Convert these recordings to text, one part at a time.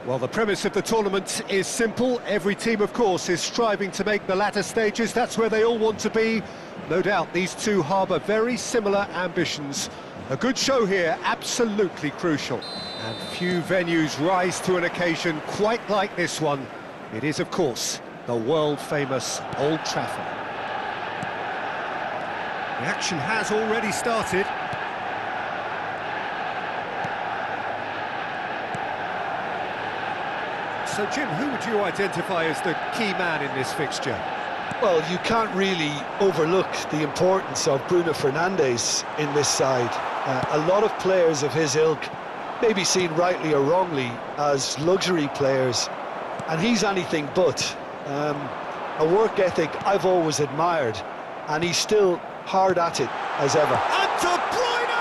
Well, the premise of the tournament is simple. Every team, of course, is striving to make the latter stages. That's where they all want to be. No doubt these two harbour very similar ambitions. A good show here, absolutely crucial. And few venues rise to an occasion quite like this one. It is, of course, the world-famous Old Trafford. The action has already started. So, Jim, who would you identify as the key man in this fixture? Well, you can't really overlook the importance of Bruno Fernandes in this side. A lot of players of his ilk may be seen rightly or wrongly as luxury players, and he's anything but. A work ethic I've always admired, and he's still hard at it as ever. And De Bruyne!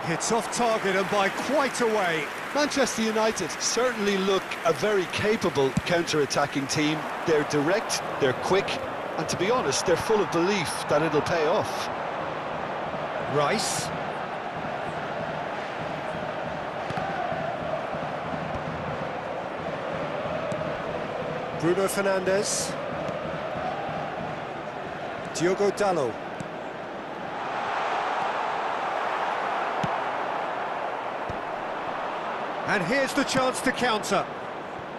Hits off target and by quite a way. Manchester United certainly look a very capable counter-attacking team. They're direct, they're quick, and to be honest, they're full of belief that it'll pay off. Rice. Bruno Fernandes. Diogo Dalot. And here's the chance to counter.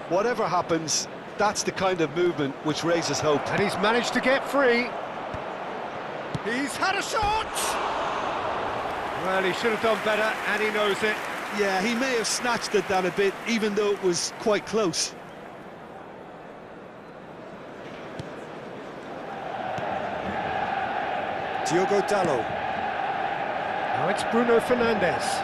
Whatever happens, that's the kind of movement which raises hope. And he's managed to get free. He's had a shot! Well, he should have done better, and he knows it. Yeah, he may have snatched it down a bit, even though it was quite close. Diogo Dalot. Now it's Bruno Fernandes.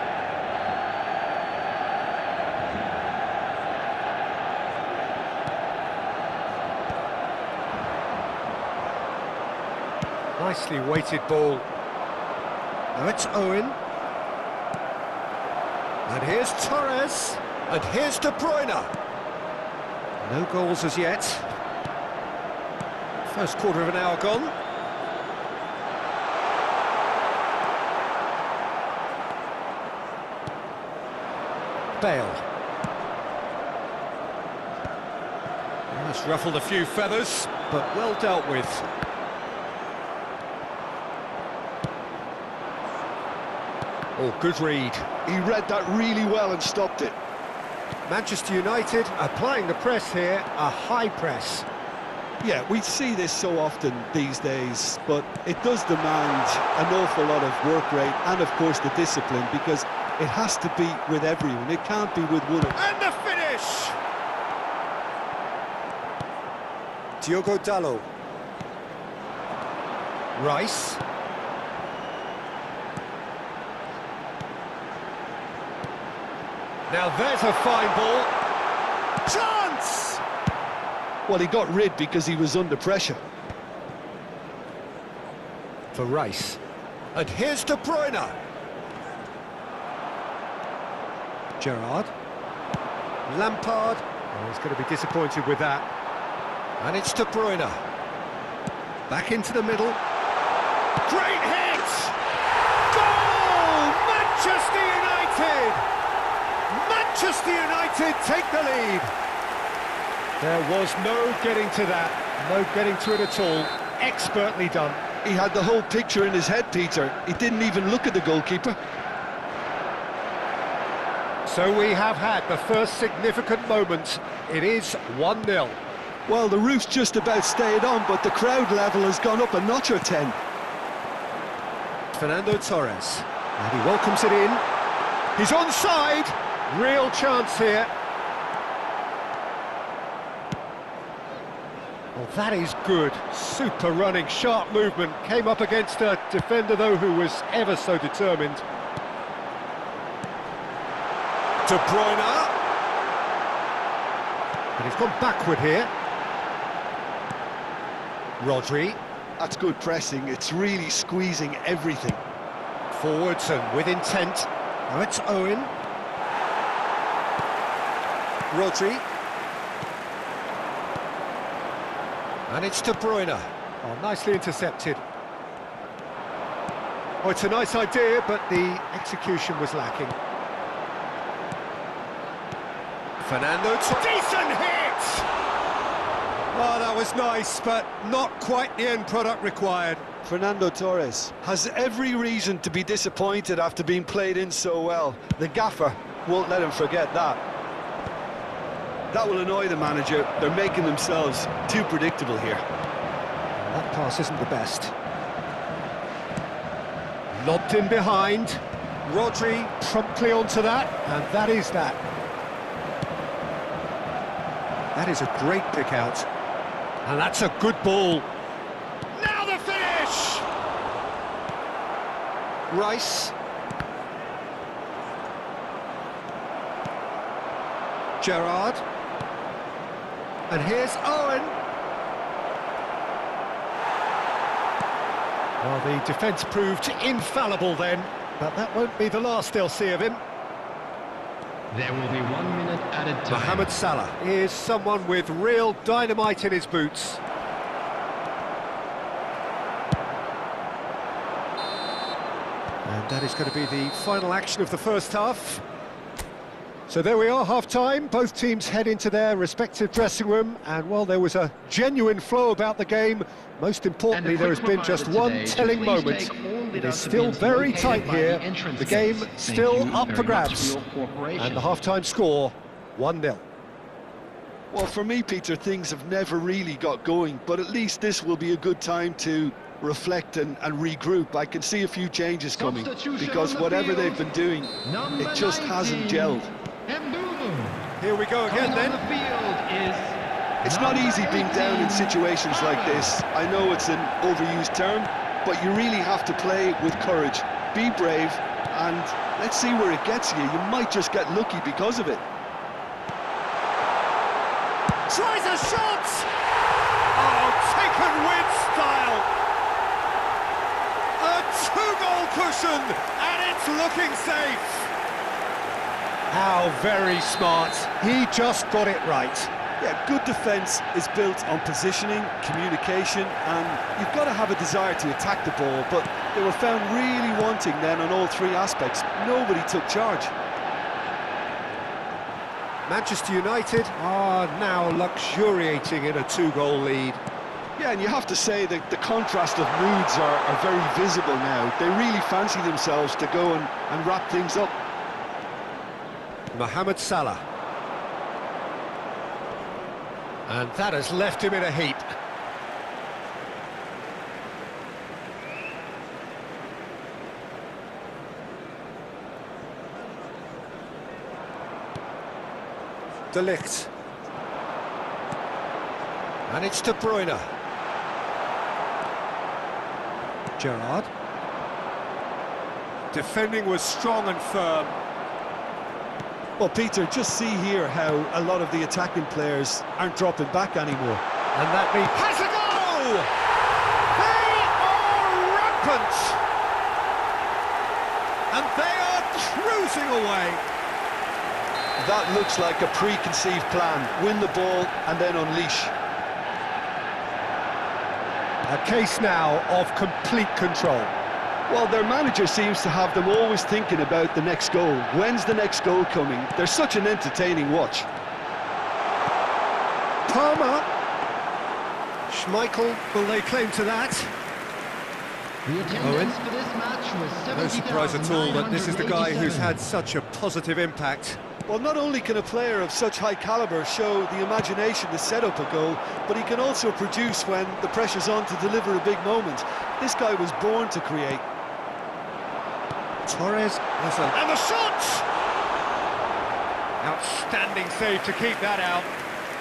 Nicely weighted ball. Now it's Owen. And here's Torres. And here's De Bruyne. No goals as yet. First quarter of an hour gone. Bale. That's ruffled a few feathers, but well dealt with. Oh, good read. He read that really well and stopped it. Manchester United applying the press here, a high press. Yeah, we see this so often these days, but it does demand an awful lot of work rate and, of course, the discipline, because it has to be with everyone. It can't be with one. And the finish! Diogo Dalot. Rice. Now there's a fine ball. Chance! Well, he got rid because he was under pressure. For Rice. And here's De Bruyne. Gerrard. Lampard. Oh, he's going to be disappointed with that. And it's De Bruyne. Back into the middle. Great hit! Goal! Manchester United! Manchester United take the lead. There was no getting to that. No getting to it at all. Expertly done. He had the whole picture in his head, Peter. He didn't even look at the goalkeeper. So we have had the first significant moment. It is 1-0. Well, the roof's just about stayed on, but the crowd level has gone up a notch or 10. Fernando Torres. And he welcomes it in. He's onside. Real chance here. Well, that is good. Super running, sharp movement. Came up against a defender, though, who was ever so determined. De Bruyne. And he's gone backward here. Rodri. That's good pressing. It's really squeezing everything. Forwards and with intent. Now it's Owen. Rodri. And it's De Bruyne. Oh, nicely intercepted. Oh, it's a nice idea, but the execution was lacking. Fernando, decent hit! Oh, that was nice, but not quite the end product required. Fernando Torres has every reason to be disappointed after being played in so well. The gaffer won't let him forget that. That will annoy the manager. They're making themselves too predictable here. That pass isn't the best. Lobbed in behind. Rodri promptly onto that, and that is that. That is a great pick out. And that's a good ball. Now the finish! Rice. Gerrard. And here's Owen. Well, the defence proved infallible then, but that won't be the last they'll see of him. There will be 1 minute added time. Mohamed Salah is someone with real dynamite in his boots. And that is going to be the final action of the first half. So there we are, half-time. Both teams head into their respective dressing room, and while there was a genuine flow about the game, most importantly, there has been just one telling moment. It is still very tight here. The game still up for grabs. And the half-time score, 1-0. Well, for me, Peter, things have never really got going, but at least this will be a good time to reflect and regroup. I can see a few changes coming, because whatever they've been doing, it just hasn't gelled. Here we go again then. It's not easy being down in situations like this. I know it's an overused term, but you really have to play with courage. Be brave, and let's see where it gets you. You might just get lucky because of it. Tries a shot! Oh, taken with style! A two-goal cushion, and it's looking safe. How very smart. He just got it right. Yeah, good defence is built on positioning, communication, and you've got to have a desire to attack the ball, but they were found really wanting then on all three aspects. Nobody took charge. Manchester United are now luxuriating in a two-goal lead. Yeah, and you have to say that the contrast of moods are very visible now. They really fancy themselves to go and wrap things up. Mohamed Salah. And that has left him in a heap. De Ligt. And it's De Bruyne. Gerrard. Defending was strong and firm. Well, Peter, just see here how a lot of the attacking players aren't dropping back anymore. And that means... Has a goal! They are rampant! And they are cruising away. That looks like a preconceived plan. Win the ball and then unleash. A case now of complete control. Well, their manager seems to have them always thinking about the next goal. When's the next goal coming? They're such an entertaining watch. Palmer. Schmeichel, will they claim to that? Owen. For this match was No surprise at all that this is the guy who's had such a positive impact. Well, not only can a player of such high calibre show the imagination to set up a goal, but he can also produce when the pressure's on to deliver a big moment. This guy was born to create. Torres, and the shot! Outstanding save to keep that out.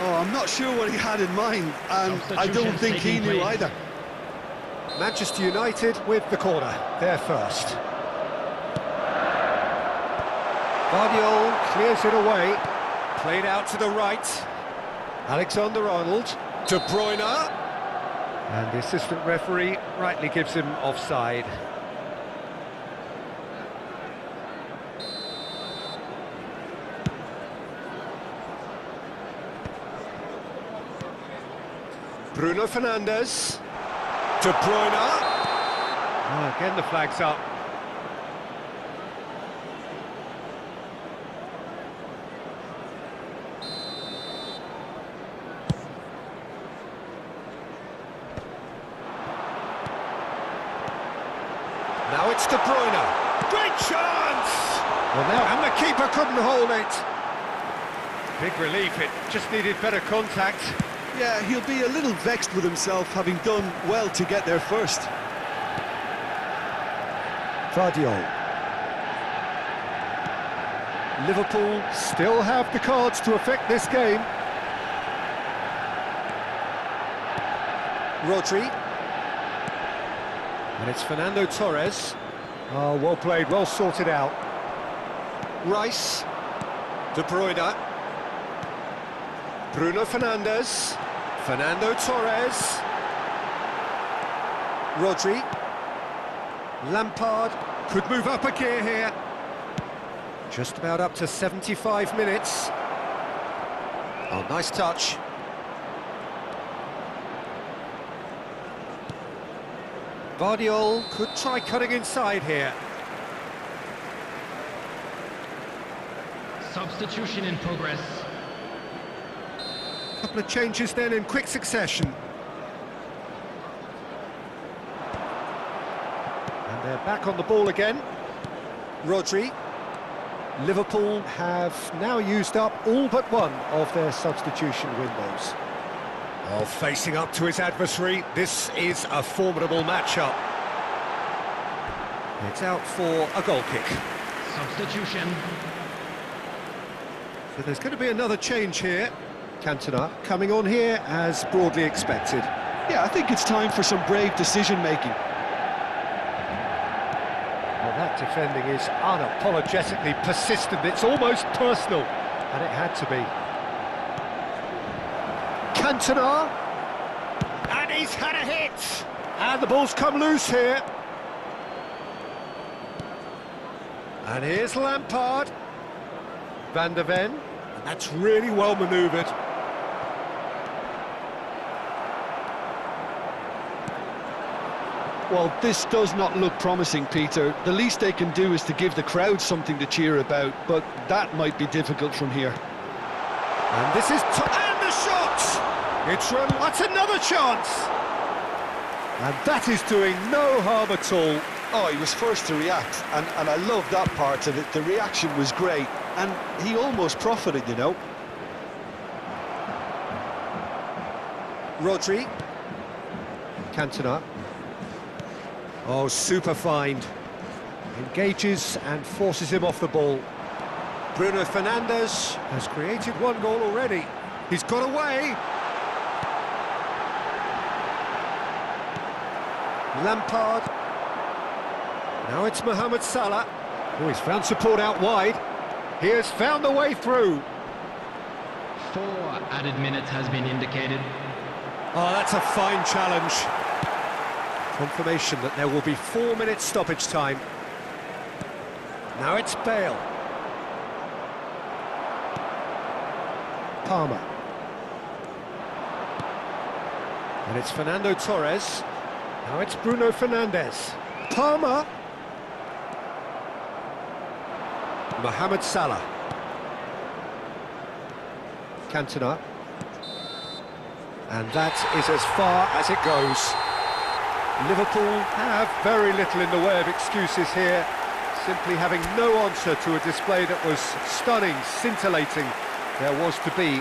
Oh, I'm not sure what he had in mind, and I don't think he knew either. Manchester United with the corner, they're first. Guardiola clears it away, played out to the right. Alexander-Arnold, De Bruyne, and the assistant referee rightly gives him offside. Bruno Fernandes, De Bruyne. Oh, again the flag's up. Now it's De Bruyne. Great chance! Well, now, and the keeper couldn't hold it. Big relief, it just needed better contact. Yeah, he'll be a little vexed with himself, having done well to get there first. Vardiol. Liverpool still have the cards to affect this game. Rodri. And it's Fernando Torres. Oh, well played, well sorted out. Rice. De Bruyne. Bruno Fernandes. Fernando Torres. Rodri. Lampard could move up a gear here. Just about up to 75 minutes. Oh, nice touch. Vardiol could try cutting inside here. Substitution in progress. Couple of changes then in quick succession. And they're back on the ball again. Rodri. Liverpool have now used up all but one of their substitution windows. Oh, facing up to his adversary, this is a formidable matchup. It's out for a goal kick. Substitution. So there's going to be another change here. Cantona coming on here as broadly expected. Yeah, I think it's time for some brave decision-making. Well, that defending is unapologetically persistent. It's almost personal, and it had to be. Cantona, and he's had a hit, and the ball's come loose here. And here's Lampard, Van der Ven, and that's really well manoeuvred. Well, this does not look promising, Peter. The least they can do is to give the crowd something to cheer about, but that might be difficult from here. And this is... and the shot! It's run... That's another chance! And that is doing no harm at all. Oh, he was first to react, and I love that part of it. The reaction was great, and he almost profited, you know. Rodri. Cantona. Oh, super find. Engages and forces him off the ball. Bruno Fernandes has created one goal already. He's got away. Lampard. Now it's Mohamed Salah. Oh, he's found support out wide. He has found the way through. 4 added minutes has been indicated. Oh, that's a fine challenge. Confirmation that there will be 4 minutes stoppage time. Now it's Bale. Palmer. And it's Fernando Torres. Now it's Bruno Fernandes. Palmer. Mohamed Salah. Cantona. And that is as far as it goes. Liverpool have very little in the way of excuses here, simply having no answer to a display that was stunning, scintillating. There was to be